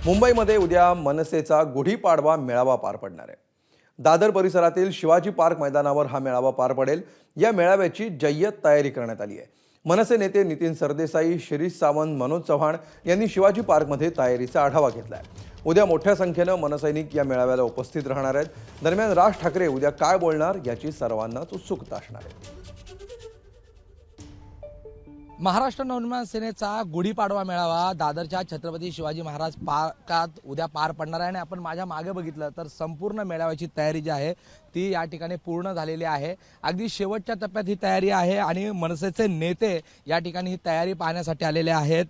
मुंबईमध्ये उद्या मनसेचा गुढीपाडवा मेळावा पार पडणार आहे। दादर परिसरातील शिवाजी पार्क मैदानावर हा मेळावा पार पडेल। या मेळाव्याची जय्यत तयारी करण्यात आली आहे। मनसे नेते नितीन सरदेसाई, शिरीष सावंत, मनोज चव्हाण यांनी शिवाजी पार्कमध्ये तयारीचा आढावा घेतलाय। उद्या मोठ्या संख्येने मनसैनिक या मेळाव्याला उपस्थित राहणार आहेत। दरम्यान राज ठाकरे उद्या काय बोलणार याची सर्वांनाच उत्सुकता असणार आहे। महाराष्ट्र नवनिर्माण सेनेचा गुढीपाडवा मेळावा दादरच्या छत्रपती शिवाजी महाराज पार्कात उद्या पार पडणार आहे। आणि आपण माझ्या मागे बघितलं तर संपूर्ण मेळाव्याची तयारी जी आहे ती या ठिकाणी पूर्ण झालेली आहे। अगदी शेवटच्या टप्प्यात ही तयारी आहे आणि मनसेचे नेते या ठिकाणी ही तयारी पाहण्यासाठी आलेले आहेत।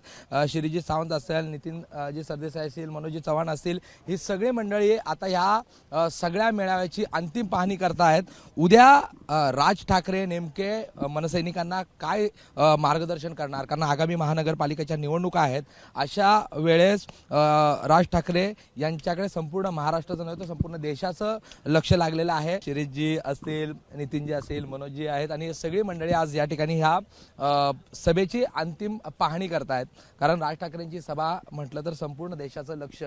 शिरीजी सावंत असेल, नितीन जी सरदेसाई असतील, मनोजी चव्हाण असतील, ही सगळी मंडळी आता ह्या सगळ्या मेळाव्याची अंतिम पाहणी करतायत। उद्या राज ठाकरे नेमके मनसैनिकांना काय मार्गदर्शन करणार, कारण आगामी महानगरपालिकेच्या निवडणुका आहेत। अशा वेळेस राज ठाकरे यांच्याकडे संपूर्ण महाराष्ट्राचं नव्हे तर संपूर्ण देशाचं लक्ष लागलेलं आहे। शिरीषजी असतील, नितीनजी असतील, मनोजजी आहेत आणि सगळी मंडळी आज या ठिकाणी ह्या सभेची अंतिम पाहणी करतायत। कारण राज ठाकरेंची सभा म्हटलं तर संपूर्ण देशाचं लक्ष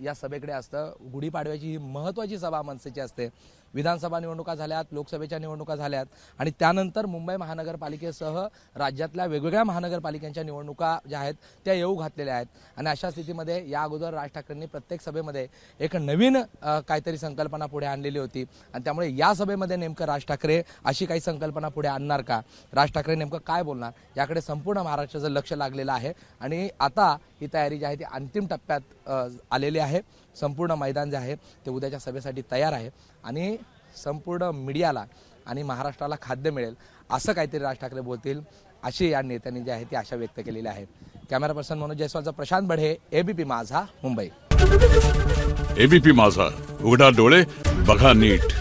या सभेकडे असतं। गुढीपाडव्याची ही महत्त्वाची सभा मनसेची असते। विधानसभा निवडणुका झाल्यात, लोकसभेच्या निवडणुका झाल्यात आणि त्यानंतर मुंबई महानगरपालिकेसह राज्यातल्या वेगवेगळ्या महानगरपालिकांच्या निवडणुका ज्या आहेत त्या येऊ घातलेल्या आहेत। आणि अशा स्थितीमध्ये या अगोदर राज ठाकरेंनी प्रत्येक सभेमध्ये एक नवीन काहीतरी संकल्पना पुढे आणलेली होती आणि त्यामुळे या सभेमध्ये नेमकं राज ठाकरे अशी काही संकल्पना पुढे आणणार का, राज ठाकरे नेमकं काय बोलणार, याकडे संपूर्ण महाराष्ट्राचं लक्ष लागलेलं आहे। आणि आता ही तयारी जी आहे ती अंतिम टप्प्यात आलेली आहे। संपूर्ण मैदान जे आहे ते उद्याच्या सभेसाठी तयार आहे आणि संपूर्ण मीडियाला आणि महाराष्ट्राला खाद्य मिळेल असं काहीतरी राज ठाकरे बोलतील अशी या नेत्यांनी जी आहे ती आशा व्यक्त केलेली आहे। कॅमेरा पर्सन मनोज जयस्वालचा प्रशांत बढे, एबीपी माझा, मुंबई। एबीपी माझा, उघडा डोळे बघा नीट।